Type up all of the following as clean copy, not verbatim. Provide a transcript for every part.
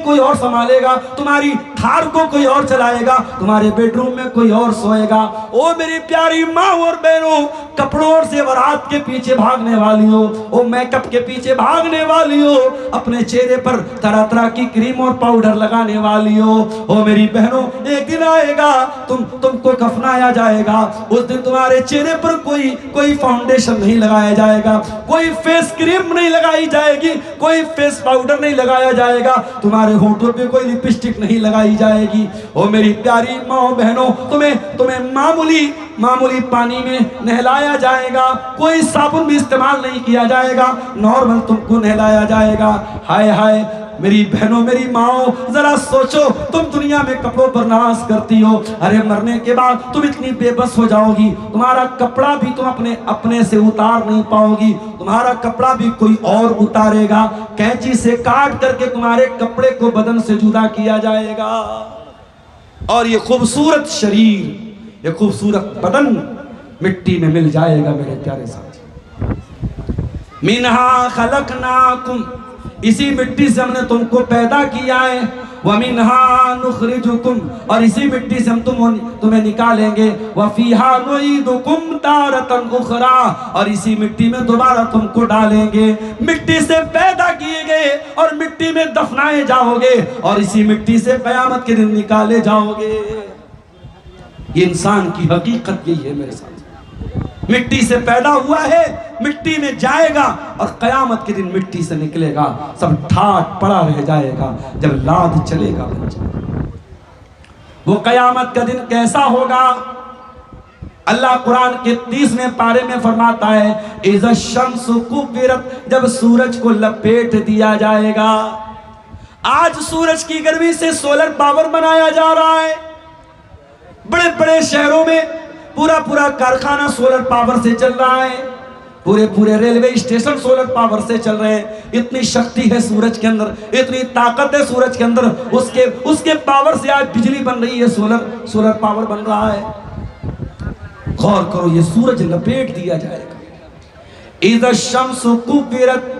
कोई और संभालेगा, तुम्हारी थार को कोई और चलाएगा, तुम्हारे बेडरूम में कोई और सोएगा। ओ मेरी प्यारी माँ और बहनों, कपड़ों और जेवरात के पीछे भागने वाली हो, ओ मेकअप के पीछे भागने वाली हो, अपने चेहरे पर तरह तरह की क्रीम और पाउडर लगाने वाली हो। ओ मेरी बहनों, एक दिन आएगा तुमको कफनाया जाएगा, उस दिन तुम्हारे चेहरे पर कोई फाउंडेशन नहीं लगाया जाएगा, कोई फेस क्रीम नहीं लगाई जाएगी, कोई फेस पाउडर नहीं लगाया जाएगा, तुम्हारे होठों पे कोई लिपस्टिक नहीं लगाई जाएगी। ओ मेरी प्यारी माँ बहनों, तुम्हें मामूली पानी में नहलाया जाएगा, कोई साबुन भी इस्तेमाल नहीं किया जाएगा, नॉर्मल तुमको नहलाया जाएगा। हाय हाय मेरी बहनों, मेरी माओ, जरा सोचो, तुम दुनिया में कपड़ों पर नाज करती हो, अरे मरने के बाद तुम इतनी बेबस हो जाओगी, तुम्हारा कपड़ा भी तुम अपने से उतार नहीं पाओगी, तुम्हारा कपड़ा भी कोई और उतारेगा, कैंची से काट करके तुम्हारे कपड़े को बदन से जुदा किया जाएगा। और ये खूबसूरत शरीर, ये खूबसूरत बदन मिट्टी में मिल जाएगा। मेरे प्यारे साथी, मिन्हा खलकनाकुम, इसी मिट्टी से हमने तुमको पैदा किया है, वमिन्हा नुखरिजुकुम, और इसी मिट्टी से हम तुम्हें निकालेंगे, वफीहा नुईदुकुम तारतन उखरा, और इसी मिट्टी में दोबारा तुमको डालेंगे। मिट्टी से पैदा किए गए और मिट्टी में दफनाए जाओगे, और इसी मिट्टी से कयामत के दिन निकाले जाओगे। ये इंसान की हकीकत यही है मेरे साथ, मिट्टी से पैदा हुआ है, मिट्टी में जाएगा, और कयामत के दिन मिट्टी से निकलेगा, सब ठाट पड़ा रह जाएगा। जब लाद चलेगा बच्चा, वो कयामत का दिन कैसा होगा? अल्लाह कुरान के 30वें पारे में फरमाता है, इज़ा शम्सु कुव्विरत, जब सूरज को लपेट दिया जाएगा। आज सूरज की गर्मी से सोलर पावर बनाया जा रहा है, बड़े बड़े शहरों में पूरा कारखाना सोलर पावर से चल रहा है, पूरे रेलवे स्टेशन सोलर पावर से चल रहे हैं। इतनी शक्ति है सूरज के अंदर, इतनी ताकत है सूरज के अंदर, उसके पावर से आज बिजली बन रही है, सोलर पावर बन रहा है। गौर करो, ये सूरज लपेट दिया जाएगा। इज़ा शम्सु कुव्विरत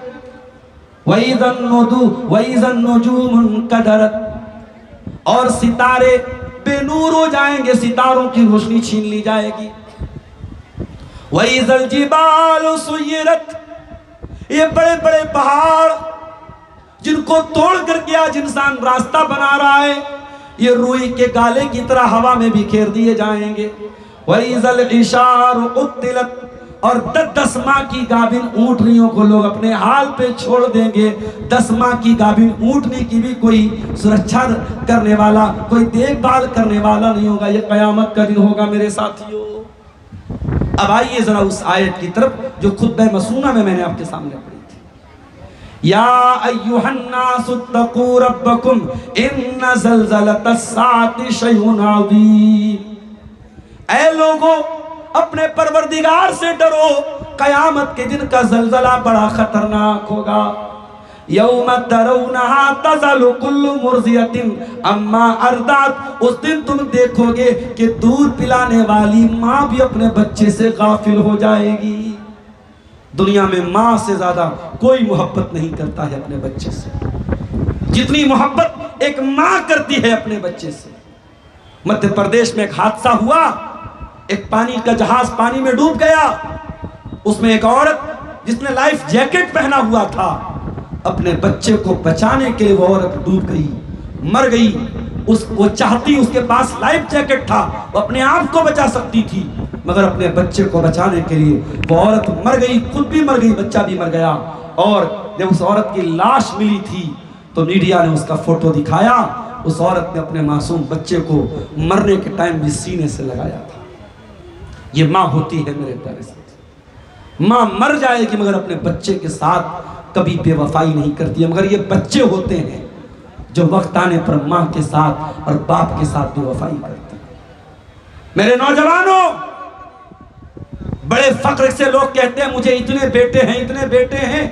वइज़न नुजूमुन कदरत, और सितारे बेनूर हो जाएंगे, सितारों की रोशनी छीन ली जाएगी। वइज़ल जिबालु सुय्यरत, ये बड़े बड़े पहाड़ जिनको तोड़ करके आज इंसान रास्ता बना रहा है, ये रुई के गाले की तरह हवा में बिखेर दिए जाएंगे। वइज़ल इशारु उत्तिलत, और 10 माह की गाभिन ऊँटनियों को लोग अपने हाल पे छोड़ देंगे। 10 माह की गाभिन ऊँटनी की भी कोई सुरक्षा करने वाला, कोई देखभाल करने वाला नहीं होगा। ये कयामत का दिन होगा मेरे साथियों। अब आइए जरा उस आयत की तरफ जो खुतबा मसूना में मैंने आपके सामने पढ़ी थी। या अय्युहन्नासु तक़ू रब्बकुम इन्न ज़लज़लतस्साअति शैउन अज़ीम। ऐ लोगों, अपने परवरदिगार से डरो, कयामत के दिन का जलजला बड़ा खतरनाक होगा। यौम तरौनहा तज़लु कुल्लु मुर्ज़ियतिन अम्मा अर्दात, उस दिन तुम देखोगे कि दूध पिलाने वाली माँ भी अपने बच्चे से गाफिल हो जाएगी। दुनिया में माँ से ज्यादा कोई मोहब्बत नहीं करता है अपने बच्चे से, जितनी मोहब्बत एक माँ करती है अपने बच्चे से। मध्य प्रदेश में एक हादसा हुआ, एक पानी का जहाज पानी में डूब गया, उसमें एक औरत जिसने लाइफ जैकेट पहना हुआ था, अपने बच्चे को बचाने के लिए वो औरत डूब गई, मर गई। वो चाहती, उसके पास लाइफ जैकेट था, वो अपने आप को बचा सकती थी, मगर अपने बच्चे को बचाने के लिए वो औरत मर गई, खुद भी मर गई, बच्चा भी मर गया। और जब उस औरत की लाश मिली थी तो मीडिया ने उसका फोटो दिखाया। उस औरत ने अपने मासूम बच्चे को मरने के टाइम भी सीने से लगाया था। ये माँ होती है मेरे प्यारे साथ। माँ मर जाएगी मगर अपने बच्चे के साथ कभी बेवफाई नहीं करती है, मगर ये बच्चे होते हैं जो वक्त आने पर माँ के साथ और बाप के साथ बेवफाई करते हैं। मेरे नौजवानों, बड़े फख्र से लोग कहते हैं मुझे इतने बेटे हैं, इतने बेटे हैं,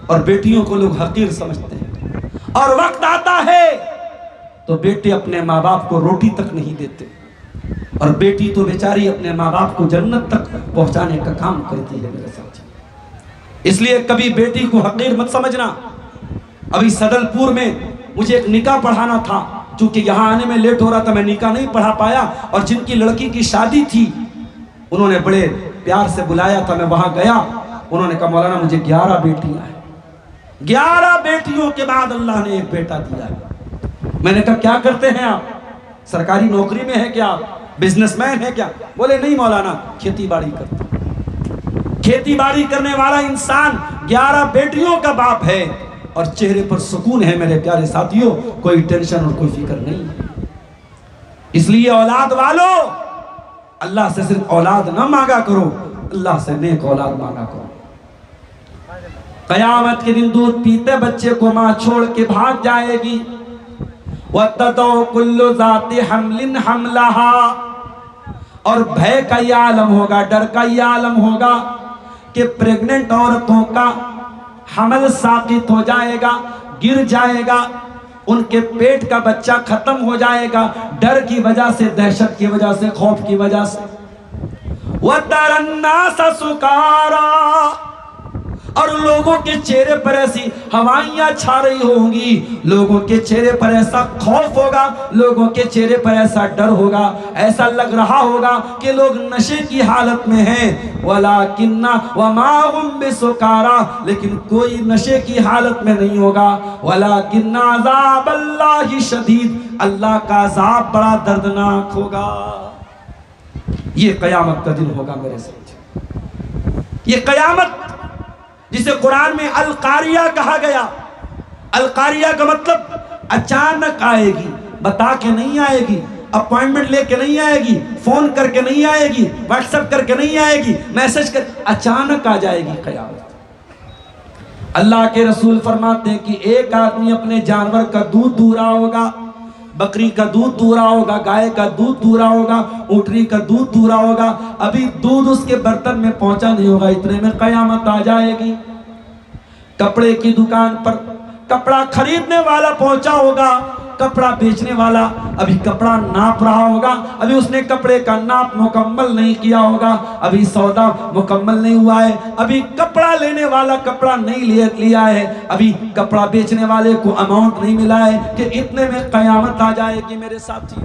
और बेटियों को लोग हकीर समझते हैं। और वक्त आता है तो बेटे अपने माँ बाप को रोटी तक नहीं देते, और बेटी तो बेचारी अपने माँ बाप को जन्नत तक पहुंचाने का काम करती है मेरे साथ। इसलिए कभी बेटी को हकीर मत समझना। अभी सदलपुर में मुझे एक निकाह पढ़ाना था, चूंकि यहाँ आने में लेट हो रहा था, मैं निकाह नहीं पढ़ा पाया। और जिनकी लड़की की शादी थी उन्होंने बड़े प्यार से बुलाया था, मैं वहां गया। उन्होंने कहा मौलाना मुझे 11 बेटियां हैं, 11 बेटियों के बाद अल्लाह ने एक बेटा दिया है। मैंने कहा क्या करते हैं आप, सरकारी नौकरी में है क्या, बिजनेसमैन है क्या? बोले नहीं मौलाना, खेती बाड़ी करते। खेती बाड़ी करने वाला इंसान 11 बेटियों का बाप है और चेहरे पर सुकून है। मेरे प्यारे साथियों, कोई टेंशन और कोई फिक्र नहीं है। इसलिए औलाद वालों, अल्लाह से सिर्फ औलाद ना मांगा करो, अल्लाह से नेक औलाद मांगा करो। कयामत के दिन दूध पीते बच्चे को मां छोड़ के भाग जाएगी। वततो कुल्लु ज़ाति हमलिन हमलहा, और भय का यह आलम होगा, डर का यह आलम होगा कि प्रेग्नेंट औरतों का हमल साकित हो जाएगा, गिर जाएगा, उनके पेट का बच्चा खत्म हो जाएगा, डर की वजह से, दहशत की वजह से, खौफ की वजह से। वतरन्नास सुकारा, और लोगों के चेहरे पर ऐसी हवाइयां छा रही होंगी, लोगों के चेहरे पर ऐसा खौफ होगा, लोगों के चेहरे पर ऐसा डर होगा, ऐसा लग रहा होगा कि लोग नशे की हालत में हैं। वलाकिन्ना वमा हुम बिसुकारा, लेकिन कोई नशे की हालत में नहीं होगा। वलाकिन्ना अज़ाबल्लाहि शदीद, अल्लाह का अज़ाब बड़ा दर्दनाक होगा। ये कयामत का दिन होगा मेरे साथ। ये कयामत जिसे कुरान में अल कारिया कहा गया, अल कारिया का मतलब अचानक आएगी, बता के नहीं आएगी, अपॉइंटमेंट लेके नहीं आएगी, फोन करके नहीं आएगी, व्हाट्सएप करके नहीं आएगी, मैसेज कर, अचानक आ जाएगी कयामत। अल्लाह के रसूल फरमाते हैं कि एक आदमी अपने जानवर का दूध दूह रहा होगा, बकरी का दूध दूह रहा होगा, गाय का दूध दूह रहा होगा, ऊँटनी का दूध दूह रहा होगा, अभी दूध उसके बर्तन में पहुंचा नहीं होगा, इतने में कयामत आ जाएगी। कपड़े की दुकान पर कपड़ा खरीदने वाला पहुंचा होगा, कपड़ा बेचने वाला अभी कपड़ा नाप रहा होगा, अभी उसने कपड़े का नाप मुकम्मल नहीं किया होगा, अभी सौदा मुकम्मल नहीं हुआ है, अभी कपड़ा लेने वाला कपड़ा नहीं लिया है, अभी कपड़ा बेचने वाले को अमाउंट नहीं मिला है कि इतने में कयामत आ जाएगी मेरे साथी।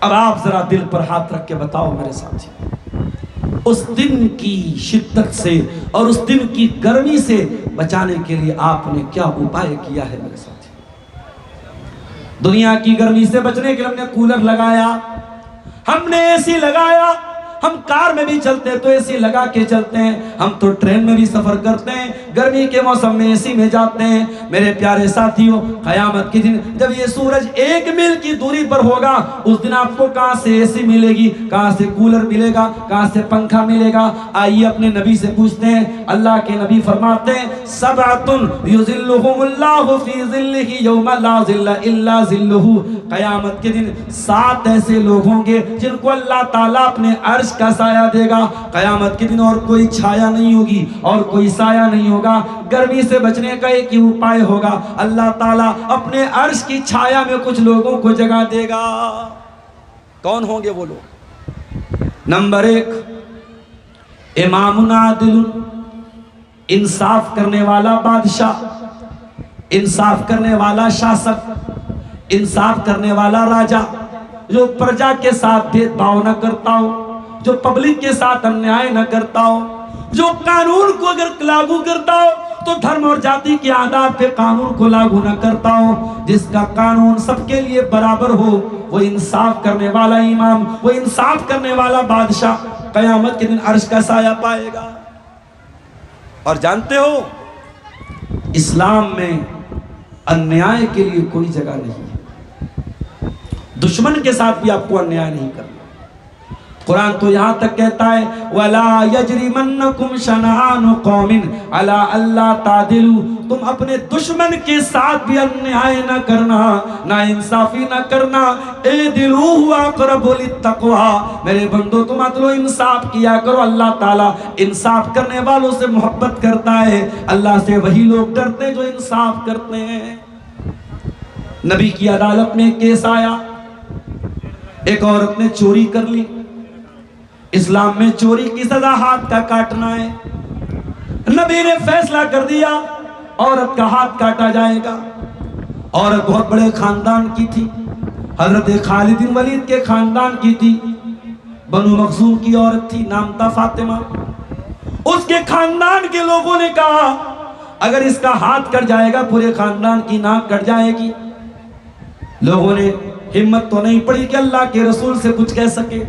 अब आप जरा दिल पर हाथ रख के बताओ मेरे साथी, उस दिन की शिद्दत से और उस दिन की गर्मी से बचाने के लिए आपने क्या उपाय किया है मेरे साथी? दुनिया की गर्मी से बचने के लिए हमने कूलर लगाया, हमने एसी लगाया, हम कार में भी चलते हैं तो एसी लगा के चलते हैं, हम तो ट्रेन में भी सफर करते हैं, गर्मी के मौसम में एसी में जाते हैं। मेरे प्यारे साथियों, कयामत के दिन जब ये सूरज 1 मील की दूरी पर होगा, उस दिन आपको कहां से एसी मिलेगी, कहां से कूलर मिलेगा, कहां से पंखा मिलेगा? आइए अपने नबी से पूछते हैं। अल्लाह के नबी फरमाते हैं, सबअतुन युज़िल्लुहुमुल्लाहु फी ज़िल्लिही यौमा ला ज़िल्ला इल्ला ज़िल्लुहु। कयामत के दिन 7 ऐसे लोग होंगे जिनको अल्लाह ताला अपने अर्श का साया देगा। कयामत के दिन और कोई छाया नहीं होगी और कोई साया नहीं होगा। गर्मी से बचने का एक ही उपाय होगा, अल्लाह ताला अपने अर्श की छाया में कुछ लोगों को जगा देगा। कौन होंगे वो लोग? नंबर 1, इमामुन आदिल, इंसाफ करने वाला बादशाह, इंसाफ करने वाला शासक, इंसाफ करने वाला राजा, जो प्रजा के साथ भेदभाव न करता हो, जो पब्लिक के साथ अन्याय न करता हो, जो कानून को अगर लागू करता हो तो धर्म और जाति के आधार पे कानून को लागू न करता हो, जिसका कानून सबके लिए बराबर हो, वो इंसाफ करने वाला इमाम, वो इंसाफ करने वाला बादशाह कयामत के दिन अर्श का साया पाएगा। और जानते हो, इस्लाम में अन्याय के लिए कोई जगह नहीं है, दुश्मन के साथ भी आपको अन्याय नहीं करना। कुरान तो यहां तक कहता है, वला यजरिमन्नकुम शनआनु कौमिन अला अल्ला तादिलु, तुम अपने दुश्मन के साथ भी अन्याय न करना, ना इंसाफी न करना। एदिलु हुआ अक़रबु लित्तक़वा, मेरे बंदो तुम अदलो इंसाफ किया करो। अल्लाह ताला इंसाफ करने वालों से मोहब्बत करता है, अल्लाह से वही लोग डरते हैं जो इंसाफ करते हैं। नबी की अदालत में केस आया, एक औरत ने चोरी कर ली। इस्लाम में चोरी की सजा हाथ का काटना है। नबी ने फैसला कर दिया, औरत का हाथ काटा जाएगा। औरत बहुत बड़े खानदान की थी, हजरत खालिद बिन वलीद के खानदान की थी, बनु मखजूम की औरत थी, नाम था फातिमा। उसके खानदान के लोगों ने कहा अगर इसका हाथ कट जाएगा पूरे खानदान की नाक कट जाएगी। लोगों ने हिम्मत तो नहीं पड़ी कि अल्लाह के रसूल से कुछ कह सके।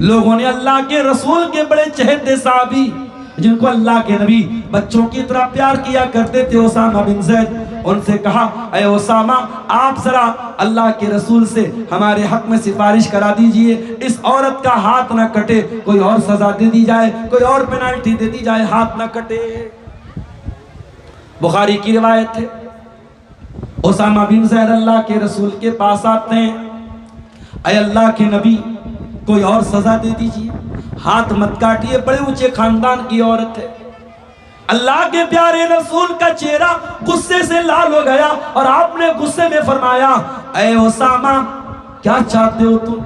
लोगों ने अल्लाह के रसूल के बड़े चहेते साहबी, जिनको अल्लाह के नबी बच्चों की तरह प्यार किया करते थे, उसामा बिन ज़ैद, उनसे कहा अय उसामा, आप जरा अल्लाह के रसूल से हमारे हक में सिफारिश करा दीजिए, इस औरत का हाथ ना कटे, कोई और सजा दे दी जाए, कोई और पेनाल्टी दे दी जाए, हाथ ना कटे। बुखारी की रिवायत है, उसामा बिन ज़ैद अल्लाह के रसूल के पास आते हैं, अय अल्लाह के नबी कोई और सजा दे दीजिए, हाथ मत काटिए, बड़े ऊंचे खानदान की औरत है। अल्लाह के प्यारे रसूल का चेहरा गुस्से से लाल हो गया और आपने गुस्से में फरमाया, ऐ उसामा क्या चाहते हो तुम?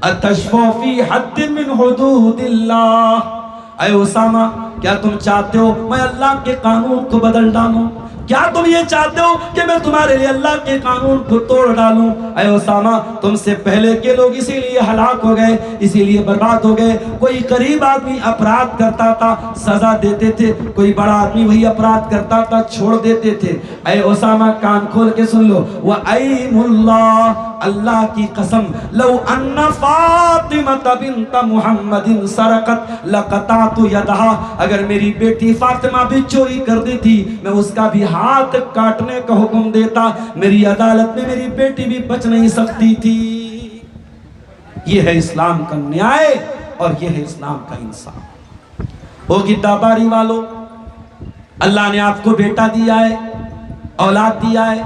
अतशफ़ू फ़ी हद्द मिन हुदूदिल्लाह, ऐ उसामा क्या तुम चाहते हो मैं अल्लाह के कानून को बदल डालूं? क्या तुम ये चाहते हो कि मैं तुम्हारे लिए अल्लाह के कानून को तोड़ डालूं? ऐ उसामा तुमसे पहले के लोग इसीलिए हलाक हो गए, इसीलिए बर्बाद हो गए। कोई गरीब आदमी अपराध करता था सजा देते थे, कोई बड़ा आदमी वही अपराध करता था छोड़ देते थे। ऐ उसामा कान खोल के सुन लो, व अयमुल्लाह, अल्लाह की कसम, लौ अन्ना फातिमा बिन्त मुहम्मदिन सरकत लक़तातु यदहा, अगर मेरी बेटी फातिमा भी चोरी कर दी थी मैं उसका भी हाथ काटने का हुक्म देता। मेरी अदालत में मेरी बेटी भी बच नहीं सकती थी। ये है इस्लाम का न्याय और ये है इस्लाम का इंसाफ। ओ किताबारी वालों, अल्लाह ने आपको बेटा दिया है, औलाद दिया है,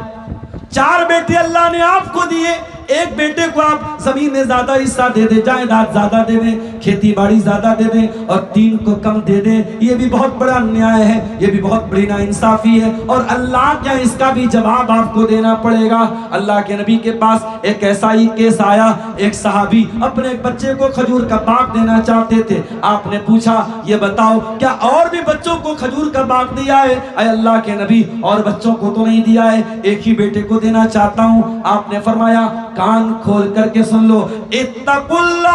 4 बेटे अल्लाह ने आपको दिए। एक बेटे को आप जमीन में ज्यादा हिस्सा दे दे, जायदाद ज्यादा दे दें, खेती बाड़ी ज्यादा दे दें, और 3 को कम दे दें, ये भी बहुत बड़ा अन्याय है, ये भी बहुत बड़ी नाइंसाफी है। और अल्लाह क्या इसका भी जवाब आपको देना पड़ेगा। अल्लाह के नबी के पास एक ऐसा ही केस आया, एक सहाबी अपने एक बच्चे को खजूर का बाग देना चाहते थे। आपने पूछा ये बताओ क्या और भी बच्चों को खजूर का बाग दिया है? अय अल्लाह के नबी और बच्चों को तो नहीं दिया है, एक ही बेटे को देना चाहता हूँ। आपने फरमाया कान खोल करके सुन लो, इत्तकुल्लाह,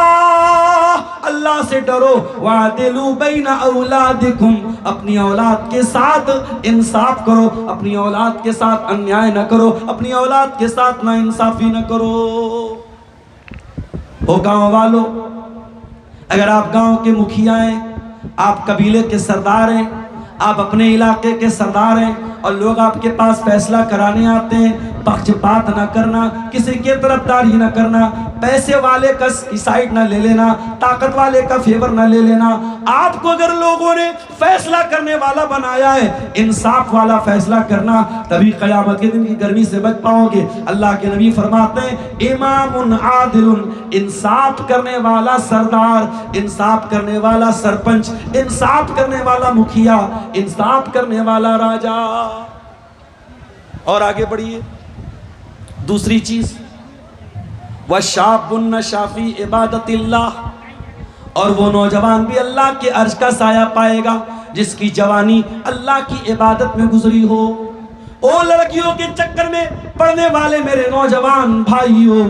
अल्लाह से डरो, वादिलू बैना औलादिकुम, अपनी औलाद के साथ इंसाफ करो, अपनी औलाद के साथ अन्याय न करो, अपनी औलाद के साथ ना इंसाफी न करो। ओ गांव वालों, अगर आप गांव के मुखिया हैं, आप कबीले के सरदार हैं, आप अपने इलाके के सरदार हैं और लोग आपके पास फैसला कराने आते हैं, पक्षपात न करना, किसी की तरफदारी न करना, पैसे वाले का साइड न ले लेना, ताकत वाले का फेवर न ले लेना। आपको अगर लोगों ने फैसला करने वाला बनाया है, इंसाफ वाला फैसला करना, तभी क़यामत के दिन की गर्मी से बच पाओगे। अल्लाह के नबी फरमाते हैं इमामुन आदिलुन, इंसाफ करने वाला सरदार, इंसाफ करने वाला सरपंच, इंसाफ करने वाला मुखिया, इंसाफ करने वाला राजा। और आगे बढ़िए, दूसरी चीज, वशाबुन नशाफी इबादतिल्लाह, और वो नौजवान भी अल्लाह के अर्श का साया पाएगा जिसकी जवानी अल्लाह की इबादत में गुजरी हो। ओ लड़कियों के चक्कर में पड़ने वाले मेरे नौजवान भाइयों,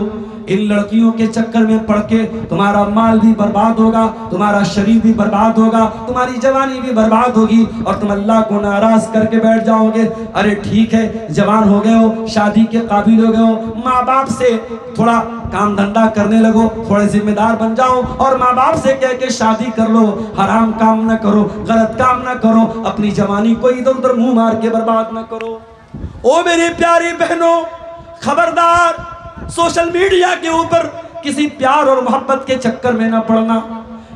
इन लड़कियों के चक्कर में पड़ के तुम्हारा माल भी बर्बाद होगा, तुम्हारा शरीर भी बर्बाद होगा, तुम्हारी जवानी भी बर्बाद होगी और तुम अल्लाह को नाराज करके बैठ जाओगे। अरे ठीक है, जवान हो गए हो, शादी के काबिल हो गए हो, माँ बाप से थोड़ा काम धंधा करने लगो, थोड़े जिम्मेदार बन जाओ और माँ बाप से कह के शादी कर लो। हराम काम न करो, गलत काम न करो, अपनी जवानी को इधर उधर मुंह मार के बर्बाद न करो। ओ मेरी प्यारी बहनों, खबरदार, सोशल मीडिया के ऊपर किसी प्यार और मोहब्बत के चक्कर में ना पड़ना।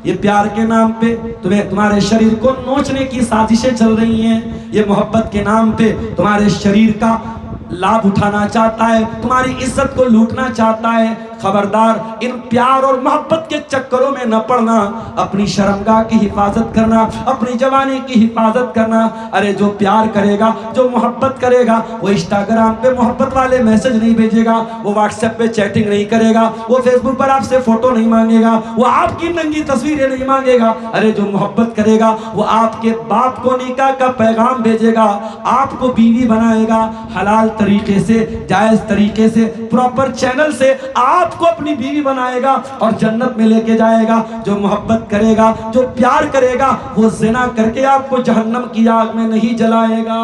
ये प्यार के नाम पे तुम्हें तुम्हारे शरीर को नोचने की साजिशें चल रही हैं। ये मोहब्बत के नाम पे तुम्हारे शरीर का लाभ उठाना चाहता है, तुम्हारी इज्जत को लूटना चाहता है। खबरदार इन प्यार और मोहब्बत के चक्करों में न पड़ना, अपनी शर्मगाह की हिफाजत करना, अपनी जवानी की हिफाजत करना। अरे जो प्यार करेगा, जो मोहब्बत करेगा, वो इंस्टाग्राम पे मोहब्बत वाले मैसेज नहीं भेजेगा, वो व्हाट्सएप पे चैटिंग नहीं करेगा, वो फेसबुक पर आपसे फोटो नहीं मांगेगा, वो आपकी नंगी तस्वीरें नहीं मांगेगा। अरे जो मोहब्बत करेगा वो आपके बाप को निकाह का पैगाम भेजेगा, आपको बीवी बनाएगा, हलाल तरीके से, जायज तरीके से, प्रॉपर चैनल से आपको अपनी बीवी बनाएगा और जन्नत में लेके जाएगा। जो मोहब्बत करेगा, जो प्यार करेगा, वो ज़िना करके आपको जहन्नम की आग में नहीं जलाएगा।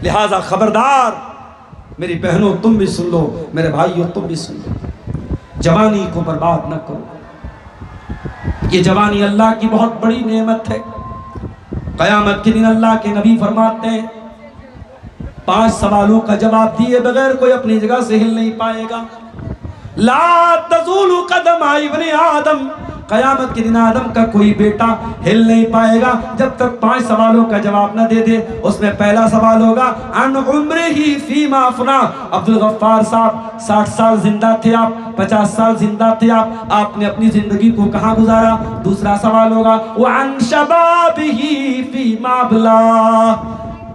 लिहाजा खबरदार मेरी बहनों, तुम भी सुन लो, मेरे भाइयों तुम भी सुन लो, जवानी को बर्बाद न करो। ये जवानी अल्लाह की बहुत बड़ी नेमत है। क़यामत के दिन अल्लाह के नबी फरमाते हैं 5 सवालों का जवाब दिए बगैर कोई अपनी जगह से हिल नहीं पाएगा। ला तज़ूलु कदम इब्ने आदम, क़यामत के दिन आदम का कोई बेटा हिल नहीं पाएगा जब तक 5 सवालों का जवाब न दे दे। उसमें पहला सवाल होगा अन उम्रिही फीमा अफना। अब्दुल गफ्फार साहब 60 साल जिंदा थे आप, 50 साल जिंदा थे आप, आपने अपनी जिंदगी को कहाँ गुजारा। दूसरा सवाल होगा व अन शबाबिही फीमा अबला।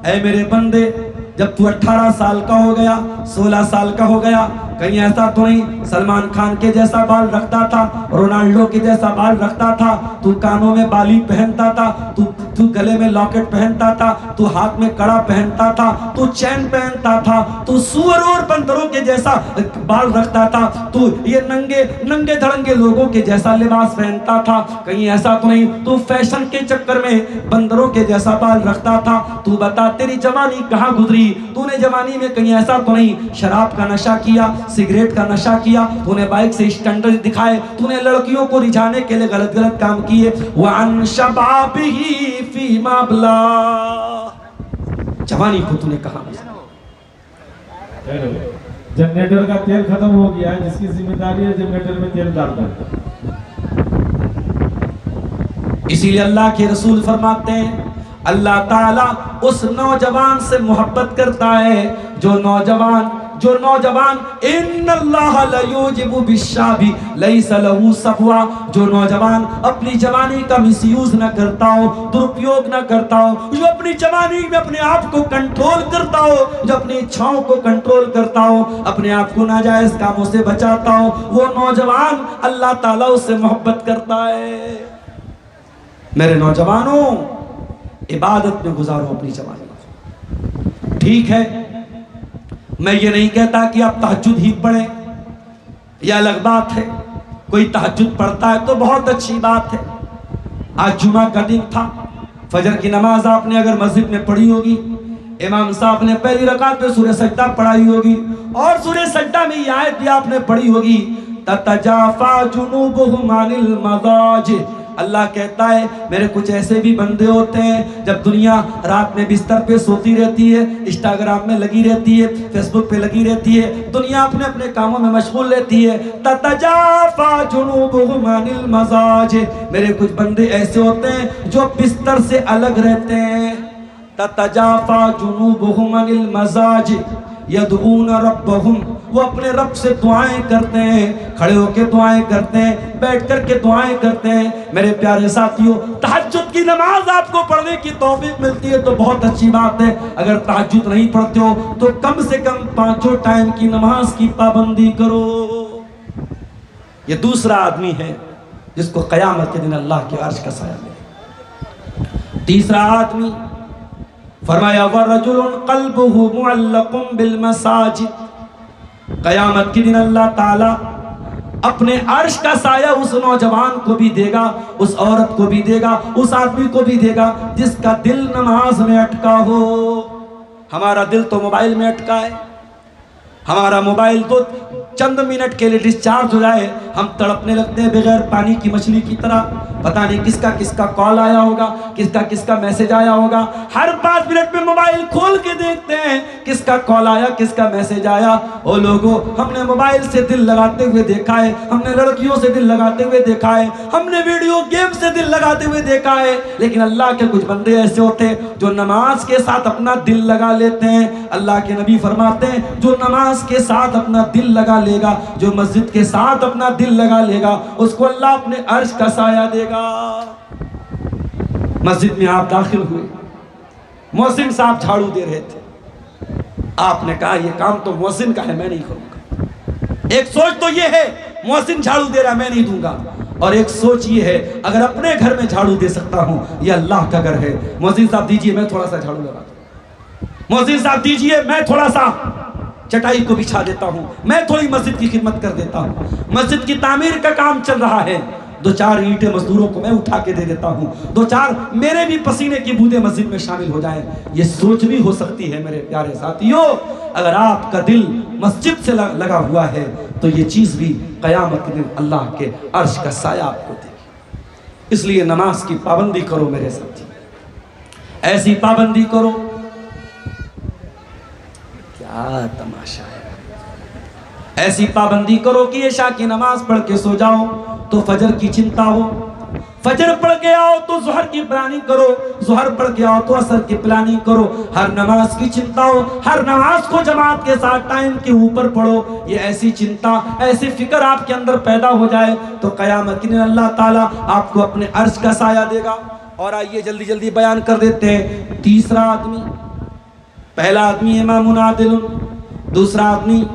ऐ मेरे बंदे, जब तू 18 साल का हो गया, 16 साल का हो गया, कहीं ऐसा तो नहीं सलमान खान के जैसा बाल रखता था, रोनाल्डो के जैसा बाल रखता था, तू कानों में बाली पहनता था, तू गले में लॉकेट पहनता था, तू हाथ में कड़ा पहनता था, तू चैन पहनता था, तू सुअर और बंदरों के जैसा बाल रखता था, तू ये नंगे धड़ंगे लोगों के जैसा लिबास पहनता था। कहीं ऐसा तो नहीं तू फैशन के चक्कर में बंदरों के जैसा बाल रखता था। तू बता तेरी जवानी कहाँ गुजरी। तूने जवानी में कहीं ऐसा तो नहीं शराब का नशा किया, सिगरेट का नशा किया, तूने बाइक से स्टैंडर्ड दिखाए, तूने लड़कियों को रिझाने के लिए गलत काम किए। वअन शबाबिही फीमा अबला, जवानी को तूने कहा। जनरेटर का तेल खत्म हो गया है, जिसकी जिम्मेदारी है जनरेटर में तेल डालना। इसीलिए अल्लाह के रसूल फरमाते हैं अल्लाह ताला उस नौजवान से मोहब्बत करता है जो नौजवान इन्नल्लाह लयूजिबु बिश्शाबी लैसा लहू सफ़वा, जो नौजवान अपनी जवानी का मिसयूज न करता हो, दुरुपयोग न करता हो, जो अपनी जवानी में अपने आप को कंट्रोल करता हो, जो अपनी इच्छाओं को कंट्रोल करता हो, अपने आप को नाजायज कामों से बचाता हो, वो नौजवान अल्लाह ताला उससे मोहब्बत करता है। मेरे नौजवानों, इबादत में गुजारो अपनी जवानी। ठीक है, मैं ये नहीं कहता कि आप तहज्जुद ही पढ़ें, यह अलग बात है। कोई तहज्जुद पढ़ता है तो बहुत अच्छी बात है। आज जुमा का दिन था, फजर की नमाज आपने अगर मस्जिद में पढ़ी होगी, इमाम साहब ने पहली रकात पे सूरह सज्दा पढ़ाई होगी और सूरह सज्दा में ये आयत भी आपने पढ़ी होगी ततजाफा जुनूबुहुम अनिल मदाजिह। अल्लाह कहता है मेरे कुछ ऐसे भी बंदे होते हैं जब दुनिया रात में बिस्तर पे सोती रहती है, इंस्टाग्राम में लगी रहती है, फेसबुक पे लगी रहती है, दुनिया अपने अपने कामों में मशगूल रहती है। ततजाफा जुनूबुहुम अनिल मज़ाजिह, मेरे कुछ बंदे ऐसे होते हैं जो बिस्तर से अलग रहते हैं। ततजाफा जुनूबुहुम अनिल मज़ाजिह यदऊन रब्बहुम, वो अपने रब से दुआएं करते हैं, खड़े होकर दुआएं करते हैं, बैठ करके दुआएं करते हैं। मेरे प्यारे साथियों, तहज्जुद की नमाज आपको पढ़ने की तौफीक मिलती है तो बहुत अच्छी बात है। अगर तहज्जुद नहीं पढ़ते हो तो कम से कम 5 टाइम की नमाज की पाबंदी करो। ये दूसरा आदमी है जिसको क़यामत के दिन अल्लाह के अर्श का साया मिले। तीसरा आदमी फरमाया वरजुलुन क़ल्बुहु मुअल्लक़ुन बिल मसाजिद, क़यामत के दिन अल्लाह ताला अपने अर्श का साया उस नौजवान को भी देगा, उस औरत को भी देगा, उस आदमी को भी देगा जिसका दिल नमाज में अटका हो। हमारा दिल तो मोबाइल में अटका है, हमारा मोबाइल तो चंद मिनट के लिए डिस्चार्ज हो जाए हम तड़पने लगते हैं बगैर पानी की मछली की तरह। पता नहीं किसका किसका कॉल आया होगा, किसका किसका मैसेज आया होगा। हर 5 मिनट में मोबाइल खोल के देखते हैं किसका कॉल आया, किसका मैसेज आया। ओ लोगों, हमने मोबाइल से दिल लगाते हुए देखा है, हमने लड़कियों से दिल लगाते हुए देखा है, हमने वीडियो गेम से दिल लगाते हुए देखा है। लेकिन अल्लाह के कुछ बंदे ऐसे होते हैं जो नमाज के साथ अपना दिल लगा लेते हैं। अल्लाह के नबी फरमाते हैं जो नमाज के साथ अपना दिल लगा लेगा, जो मस्जिद के साथ अपना दिल लगा लेगा, उसको अल्लाह अपने अर्श का साया देगा। मस्जिद में आप दाखिल हुए, मुअज्जिन साहब झाड़ू दे रहे थे, आपने कहा यह काम तो मुअज्जिन का है, मैं नहीं करूंगा। एक सोच तो यह है मुअज्जिन झाड़ू दे रहा है, मैं नहीं दूंगा, और एक सोच ये है अगर अपने घर में झाड़ू दे सकता हूं, यह अल्लाह का घर है। मुअज्जिन साहब दीजिए, मैं थोड़ा सा झाड़ू लगा दूं। मुअज्जिन साहब दीजिए, मैं थोड़ा सा चटाई को बिछा देता हूं, मैं थोड़ी मस्जिद की खिदमत कर देता हूं। मस्जिद की तामीर का काम चल रहा है, 2-4 ईंटें मजदूरों को मैं उठा के दे देता हूं, 2-4 मेरे भी पसीने की बूंदें मस्जिद में शामिल हो जाएं। ये सोच भी हो सकती है मेरे प्यारे साथियों। अगर आपका दिल मस्जिद से लगा हुआ है तो ये चीज भी क़यामत के दिन अल्लाह के अर्श का साया आपको देगी। इसलिए नमाज की पाबंदी करो मेरे साथी, ऐसी पाबंदी करो, क्या तमाशा है, ऐसी पाबंदी करो कि इशा की नमाज पढ़ के सो जाओ तो फजर की चिंता हो, फजर पढ़ के आओ तो ज़ोहर की प्लानिंग करो, ज़ोहर पढ़ के आओ तो असर की प्लानिंग करो, हर नमाज की चिंता हो, हर नमाज को जमात के साथ टाइम के ऊपर पढ़ो। ये ऐसी चिंता, ऐसी फिक्र आपके अंदर पैदा हो जाए तो क़यामत के दिन अल्लाह ताला आपको अपने अर्श का साया देगा। और आइए जल्दी जल्दी बयान कर देते हैं। तीसरा आदमी, पहला आदमी इमामुन आदिल, दूसरा आदमी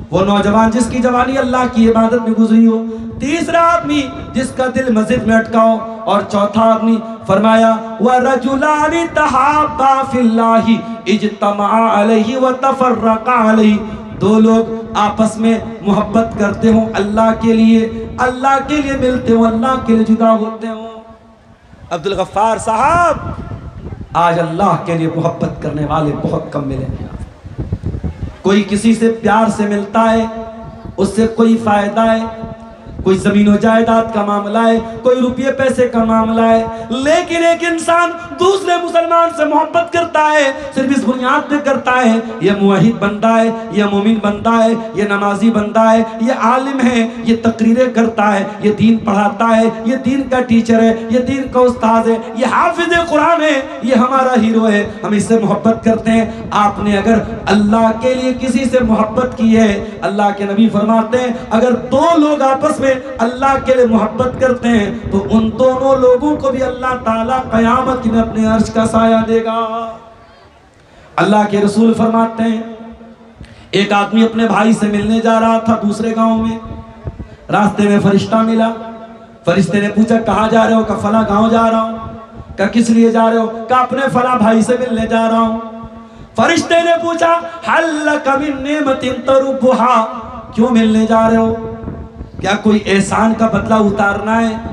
वो नौजवान जिसकी जवानी अल्लाह की इबादत में गुजरी हो, तीसरा आदमी जिसका दिल मस्जिद में अटका हो, और चौथा आदमी फरमाया व रजुलानी तहाब्बा फिल्लाहि इज्तमा अलैहि व तफर्रका अलैहि, 2 लोग आपस में मोहब्बत करते हो अल्लाह के लिए, अल्लाह के लिए मिलते हो, अल्लाह के लिए जुदा होते हो। अब्दुल गफ्फार साहब, आज अल्लाह के लिए मोहब्बत करने वाले बहुत कम मिलेंगे। कोई किसी से प्यार से मिलता है, उससे कोई फायदा है, कोई जमीनो जायदाद का मामला है, कोई रुपये पैसे का मामला है, लेकिन एक इंसान दूसरे मुसलमान से मोहब्बत करता है सिर्फ इस बुनियाद पे करता है ये मुवहिद बंदा है, ये मोमिन बंदा है, ये नमाजी बंदा है, ये आलिम है, ये तकरीरें करता है, ये दीन पढ़ाता है, ये दीन का टीचर है, ये दीन का उस्ताद है, ये हाफिज कुरान है, ये हमारा हीरो है, हम इससे मोहब्बत करते हैं। आपने अगर अल्लाह के लिए किसी से मोहब्बत की है, अल्लाह के नबी फरमाते हैं अगर 2 लोग आपस में अल्लाह के लिए मोहब्बत करते हैं तो उन दोनों लोगों को भी अल्लाह ताला क़यामत में अपने अर्श का साया देगा। अल्लाह के रसूल फरमाते हैं एक आदमी अपने भाई से मिलने जा रहा था दूसरे गांव में, रास्ते में फरिश्ता मिला, फरिश्ते ने पूछा कहाँ जा रहे हो? कहा फला गांव जा रहा हूँ। कहा किस लिए जा रहे हो? कहा अपने फला भाई से मिलने जा रहा हूँ। फरिश्ते ने पूछा हल लक मिन निअमतिन तरुबुहा, क्यों मिलने जा रहे हो? क्या कोई एहसान का बदला उतारना है?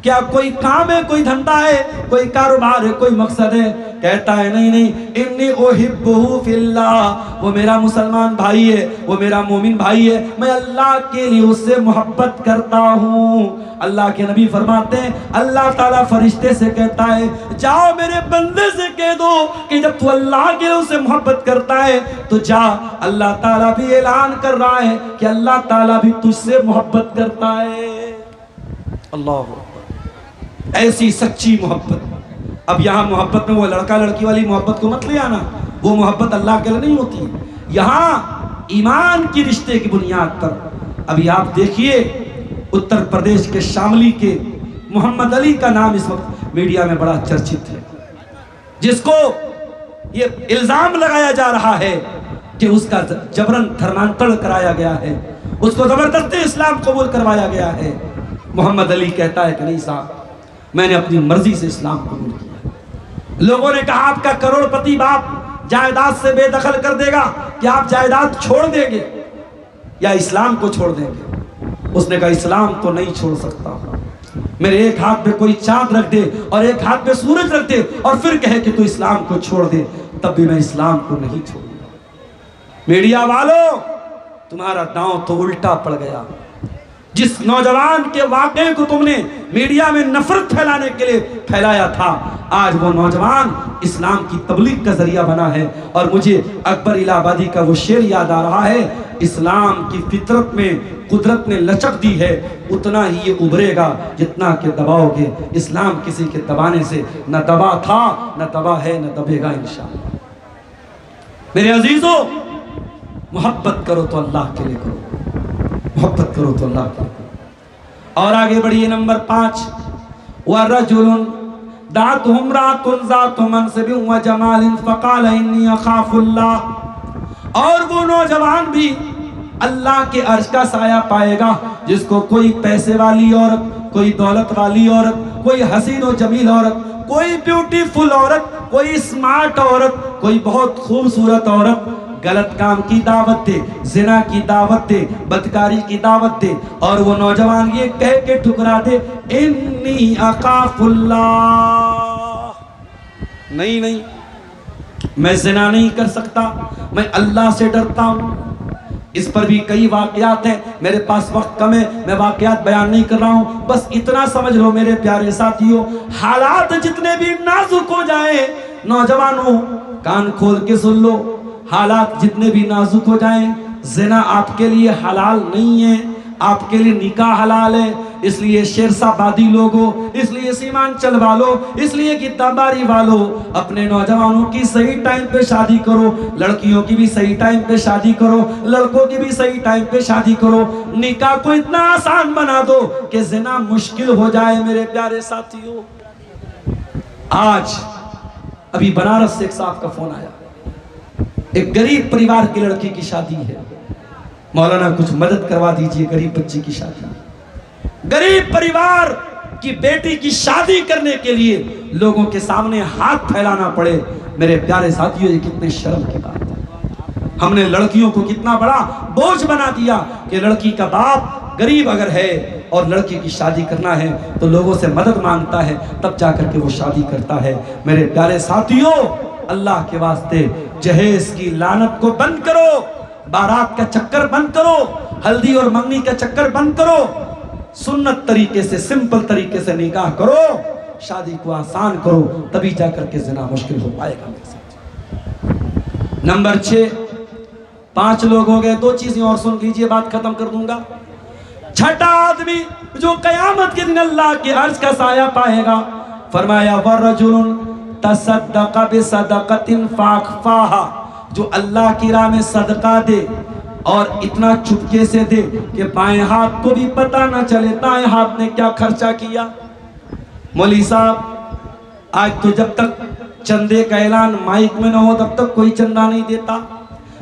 क्या कोई काम है, कोई धंधा है, कोई कारोबार है, कोई मकसद है? कहता है नहीं नहीं, इन्नी उहिब्बुहु फिल्लाह, वो मेरा मुसलमान भाई है, वो मेरा मोमिन भाई है, मैं अल्लाह के लिए उससे मोहब्बत करता हूँ। अल्लाह के नबी फरमाते हैं अल्लाह ताला फरिश्ते से कहता है जाओ मेरे बंदे से कह दो कि जब तू अल्लाह के लिए उससे मोहब्बत करता है तो जा, अल्लाह ताला भी ऐलान कर रहा है कि अल्लाह ताला भी तुझसे मोहब्बत करता है। अल्लाह, ऐसी सच्ची मोहब्बत। अब यहाँ मोहब्बत में वो लड़का लड़की वाली मोहब्बत को मत ले आना, वो मोहब्बत अल्लाह के लिए नहीं होती। यहाँ ईमान की रिश्ते की बुनियाद पर अभी आप देखिए उत्तर प्रदेश के शामली के मोहम्मद अली का नाम इस वक्त मीडिया में बड़ा चर्चित है, जिसको ये इल्जाम लगाया जा रहा है कि उसका जबरन धर्मांतरण कराया गया है, उसको जबरदस्ती इस्लाम कबूल करवाया गया है। मोहम्मद अली कहता है कि नहीं साहब, मैंने अपनी मर्जी से इस्लाम कबूल किया। लोगों ने कहा आपका करोड़पति बाप जायदाद से बेदखल कर देगा, क्या आप जायदाद छोड़ देंगे या इस्लाम को छोड़ देंगे? उसने कहा इस्लाम तो नहीं छोड़ सकता, मेरे एक हाथ पे कोई चांद रख दे और एक हाथ पे सूरज रख दे और फिर कहे कि तू इस्लाम को छोड़ दे, तब भी मैं इस्लाम को नहीं छोड़ूंगा। मीडिया वालों, तुम्हारा दांव तो उल्टा पड़ गया। जिस नौजवान के वाक़े को तुमने मीडिया में नफरत फैलाने के लिए फैलाया था, आज वो नौजवान इस्लाम की तबलीग का जरिया बना है। और मुझे अकबर इलाहाबादी का वो शेर याद आ रहा है, इस्लाम की फितरत में कुदरत ने लचक दी है, उतना ही ये उभरेगा जितना कि दबाओगे। इस्लाम किसी के दबाने से न दबा था, न दबा है, न दबेगा इंशाअल्लाह। मेरे अजीजों, मोहब्बत करो तो अल्लाह के लिए करो। मोहब्बत करो तो अल्लाह की। और आगे बढ़िए नंबर 5, वरजुलुन दातु इम्राअतुन ज़ातु मनसिबिन व जमालिन फ़क़ाल इन्नी अख़ाफ़ुल्लाह। और वो नौजवान भी अल्लाह के अर्श का साया पाएगा जिसको कोई पैसे वाली औरत, कोई दौलत वाली औरत, कोई हसीन और जमील औरत, कोई ब्यूटीफुल औरत, कोई स्मार्ट औरत, कोई बहुत खूबसूरत औरत गलत काम की दावत दे, जिना की दावत दे, बदकारी की दावत दे, और वो नौजवान ये कह के ठुकरा दे इन्नी अख़ाफ़ुल्लाह, नहीं नहीं मैं जिना नहीं कर सकता, मैं अल्लाह से डरता हूँ। इस पर भी कई वाकयात हैं, मेरे पास वक्त कम है, मैं वाकयात बयान नहीं कर रहा हूँ। बस इतना समझ लो मेरे प्यारे साथियों, हालात जितने भी नाजुक हो जाए, नौजवानों कान खोल के सुन लो, हालात जितने भी नाजुक हो जाएं, जिना आपके लिए हलाल नहीं है, आपके लिए निकाह हलाल है। इसलिए शेरशाबादी लोगों, इसलिए सीमांचल वालों, इसलिए किताबारी वालों, अपने नौजवानों की सही टाइम पे शादी करो, लड़कियों की भी सही टाइम पे शादी करो, लड़कों की भी सही टाइम पे शादी करो। निकाह को इतना आसान बना दो कि जिना मुश्किल हो जाए। मेरे प्यारे साथियों, आज अभी बनारस से एक साहब का फोन आया, एक गरीब परिवार की लड़की की शादी है, मौलाना कुछ मदद करवा दीजिए, गरीब बच्ची की शादी। गरीब परिवार की बेटी की शादी करने के लिए लोगों के सामने हाथ फैलाना पड़े। मेरे प्यारे साथियों, ये कितने शर्म की बात है। हमने लड़कियों को कितना बड़ा बोझ बना दिया कि लड़की का बाप गरीब अगर है और लड़की की शादी करना है तो लोगों से मदद मांगता है, तब जाकर के वो शादी करता है। मेरे प्यारे साथियों, अल्लाह के वास्ते जहेज की लानत को बंद करो, बारात का चक्कर बंद करो, हल्दी और मंगनी का चक्कर बंद करो, सुन्नत तरीके से, सिंपल तरीके से निकाह करो, शादी को आसान करो, तभी जाकर के ज़िना मुश्किल हो पाएगा। नंबर 6, 5 लोग हो गए, 2 चीजें और सुन लीजिए, बात खत्म कर दूंगा। छठा आदमी जो कयामत के दिन अल्लाह के अर्श का साया पाएगा, फरमाया वरजुलुन तसद्दक़ बिसदक़तिन फ़अख़फ़ाहा, जो अल्लाह की राह में सदका दे और इतना चुपके से दे कि बाएं हाथ को भी पता न चले दाएं हाथ ने क्या खर्चा किया। मौलवी साहब, आज तो जब तक चंदे का ऐलान माइक में न हो तब तक कोई चंदा नहीं देता।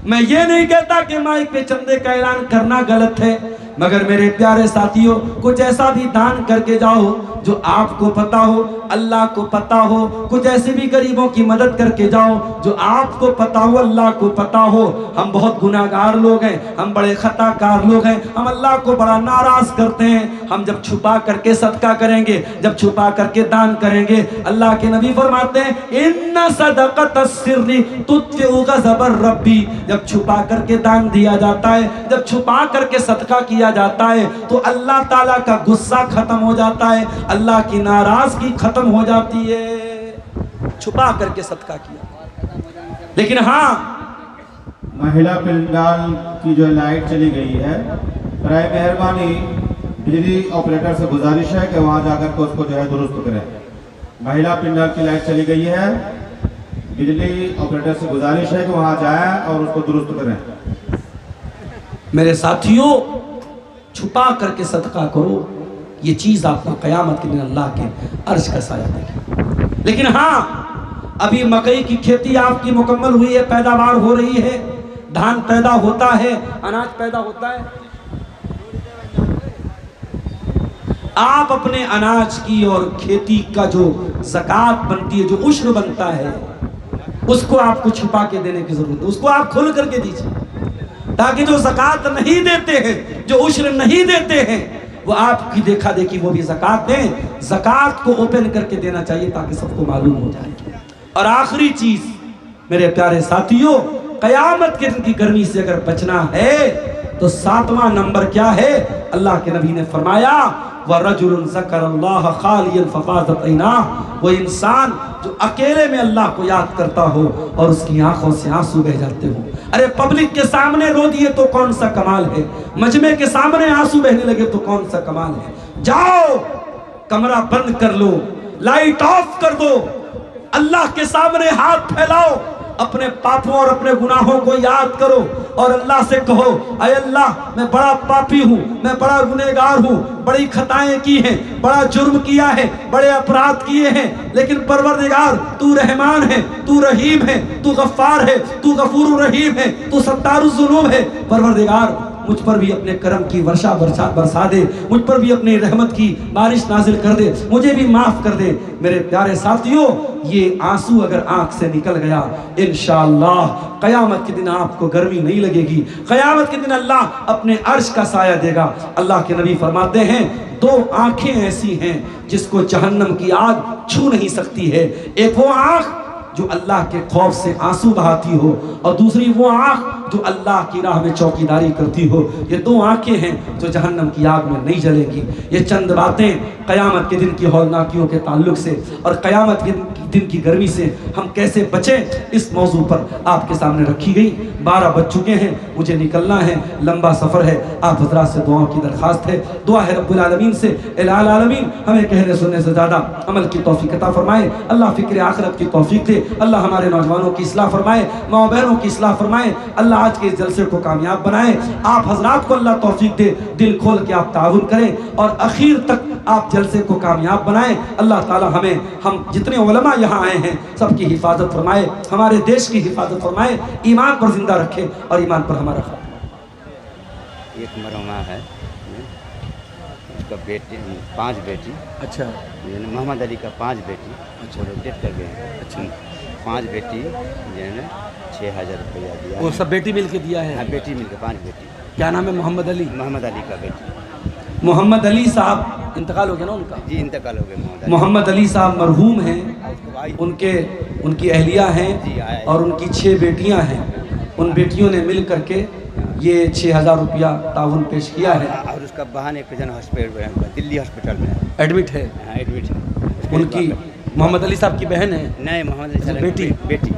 मैं ये नहीं कहता कि माइक पे चंदे का ऐलान करना गलत है, मगर मेरे प्यारे साथियों, कुछ ऐसा भी दान करके जाओ जो आपको पता हो, अल्लाह को पता हो। कुछ ऐसे भी गरीबों की मदद करके जाओ जो आपको पता हो, अल्लाह को पता हो। हम बहुत गुनाहगार लोग हैं, हम बड़े खताकार लोग हैं, हम अल्लाह को बड़ा नाराज करते हैं। हम जब छुपा करके सदका करेंगे, जब छुपा करके दान करेंगे, अल्लाह के नबी फरमाते हैं इन्ना सदक़त सिर्री तुत्फ़िउ ग़ज़ब रब्बी, जब छुपा करके दान दिया जाता है, जब छुपा करके सदका किया जाता है तो अल्लाह ताला का गुस्सा खत्म हो जाता है, अल्लाह की नाराजगी खत्म हो जाती है। छुपा करके सदका किया। लेकिन हाँ, महिला पंडाल की जो लाइट चली गई है, बराए मेहरबानी बिजली ऑपरेटर से गुजारिश है कि वहां जाकर के उसको जो है दुरुस्त करें। महिला पंडाल की लाइट चली गई है, बिजली ऑपरेटर से गुजारिश है कि वहां जाएं और उसको दुरुस्त करें। मेरे साथियों, छुपा करके सदका करो, ये चीज आपको कयामत के दिन अल्लाह के अर्श का साया देगी। लेकिन हाँ, अभी मकई की खेती आपकी मुकम्मल हुई है, पैदावार हो रही है, धान पैदा होता है, अनाज पैदा होता है, आप अपने अनाज की और खेती का जो ज़कात बनती है, जो उश्र बनता है, उसको आपको छुपा के देने की जरूरत है। उसको आप खुल करके दीजिए, ताकि जो ज़कात नहीं देते हैं, जो उश्र नहीं देते हैं, वो आपकी देखा देखी वो भी ज़कात दें। ज़कात को ओपन करके देना चाहिए ताकि सबको मालूम हो जाए। और आखिरी चीज मेरे प्यारे साथियों, कयामत के दिन की गर्मी से अगर बचना है तो 7वां नंबर क्या है? अल्लाह के नबी ने फरमाया वरजुलुन ज़करल्लाह खालियन फ़फ़ाज़त ऐनाह, वो इंसान जो अकेले में अल्लाह को याद करता हो और उसकी आंखों से आंसू बह जाते हो। अरे पब्लिक के सामने रो दिए तो कौन सा कमाल है, मजमे के सामने आंसू बहने लगे तो कौन सा कमाल है। जाओ कमरा बंद कर लो, लाइट ऑफ कर दो, अल्लाह के सामने हाथ फैलाओ, अपने पापों और अपने गुनाहों को याद करो, और अल्लाह से कहो, अय अल्लाह मैं बड़ा पापी हूँ, मैं बड़ा गुनहगार हूँ, बड़ी खताएं की हैं, बड़ा जुर्म किया है, बड़े अपराध किए हैं, लेकिन परवरदिगार तू रहमान है, तू रहीम है, तू गफ्फार है, तू गफूर रहीम है, तू सत्तारुज़ ज़ुनूब है। परवरदिगार मुझ पर भी अपने करम की वर्षा बरसा दे, मुझ पर भी अपनी रहमत की बारिश नाजिल कर दे, मुझे भी माफ कर दे। मेरे प्यारे साथियों, ये आंसू अगर आंख से निकल गया, इंशाअल्लाह क़यामत के दिन आपको गर्मी नहीं लगेगी। क़यामत के दिन अल्लाह अपने अर्श का साया देगा। अल्लाह के नबी फरमाते हैं, दो आंखें ऐसी हैं जिसको जहन्नम की आग छू नहीं सकती है। एक वो आंख जो अल्लाह के खौफ से आंसू बहाती हो, और दूसरी वो आंख जो अल्लाह की राह में चौकीदारी करती हो। ये दो आंखें हैं जो जहन्नम की आग में नहीं जलेगी। ये चंद बातें क़यामत के दिन की हौलनाकियों के ताल्लुक से और क़यामत के दिन की गर्मी से हम कैसे बचें, इस मौजू पर आपके सामने रखी गई। 12 बज चुके हैं, मुझे निकलना है, लंबा सफ़र है। आप हज़रात से दुआओं की दरख्वास्त है, दुआ है रब्बुल आलमीन से, इलाहुल आलमीन हमें कहने सुनने से ज़्यादा अमल की तौफीक अता फरमाए। अल्लाह फ़िक्र आखिरत की तौफीक दे। अल्लाह हमारे नौजवानों की इस्लाह फरमाए, माँ बहनों की इस्लाह फरमाए। अल्लाह आज के इस जलसे को कामयाब बनाए। आप हजरात को अल्लाह तौफीक दे, दिल खोल के आप ताउन करें और आखिर तक आप जलसे को कामयाब बनाएं। अल्लाह ताला हम जितने उलमा यहाँ आए हैं सबकी हिफाजत फरमाए, हमारे देश की हिफाजत फरमाए, ईमान पर जिंदा रखे और ईमान पर हमारा खात्मा। एक मरहमा है, उसका बेटे 5 बेटी। अच्छा, मोहम्मद अली का 5 बेटी। अच्छा, डेथ कर गए हैं। अच्छा, 5 बेटी जो है ना 6,000 रुपया दिया। वो सब बेटी मिल के दिया है? हाँ, बेटी मिलकर 5 बेटी। क्या नाम है? मोहम्मद अली। मोहम्मद अली का बेटी। मोहम्मद अली साहब इंतकाल हो गया ना उनका? जी, इंतकाल हो गया। मोहम्मद अली साहब मरहूम हैं, उनकी अहलिया हैं और उनकी 6 बेटियां हैं। उन बेटियों ने मिल करके ये 6,000 रुपया ताउन पेश किया है। और उसका बहन एक जन हॉस्पिटल, दिल्ली हॉस्पिटल में एडमिट है। हाँ, एडमिट है। उनकी मोहम्मद अली साहब की बहन है? नहीं, मोहम्मद अली साहब बेटी।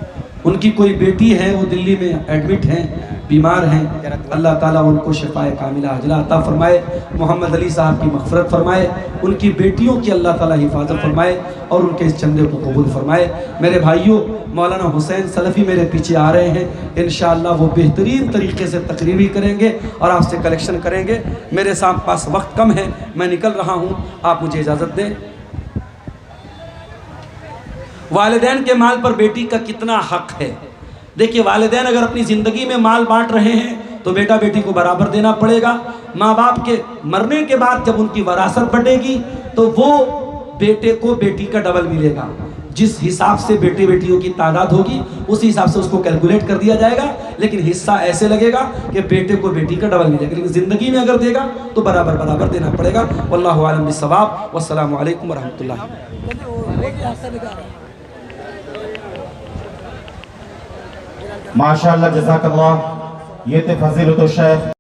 उनकी कोई बेटी है, वो दिल्ली में एडमिट हैं, बीमार हैं। अल्लाह ताला उनको शिफाए कामिला अजला अता फरमाए, मोहम्मद अली साहब की मग़फ़िरत फरमाए, उनकी बेटियों की अल्लाह ताला हिफाजत फरमाए और उनके इस चंदे को कबूल फरमाए। मेरे भाइयों, मौलाना हुसैन सलफ़ी मेरे पीछे आ रहे हैं। इंशाअल्लाह वो बेहतरीन तरीके से तकरीर भी करेंगे और आपसे कलेक्शन करेंगे। मेरे पास वक्त कम है, मैं निकल रहा हूँ, आप मुझे इजाज़त दें। वालिदैन के माल पर बेटी का कितना हक है? देखिए, वालिदैन अगर अपनी ज़िंदगी में माल बांट रहे हैं तो बेटा बेटी को बराबर देना पड़ेगा। माँ बाप के मरने के बाद जब उनकी वरासत बटेगी तो वो बेटे को बेटी का डबल मिलेगा। जिस हिसाब से बेटे बेटियों की तादाद होगी उस हिसाब से उसको कैलकुलेट कर दिया जाएगा, लेकिन हिस्सा ऐसे लगेगा कि बेटे को बेटी का डबल मिलेगा। लेकिन ज़िंदगी में अगर देगा तो बराबर बराबर देना पड़ेगा। वल्लाहु आलम बिस्सवाब। वस्सलामु अलैकुम वरहमतुल्लाह। माशाअल्लाह, जज़ाकल्लाह। ये थे फजीलतुश शेख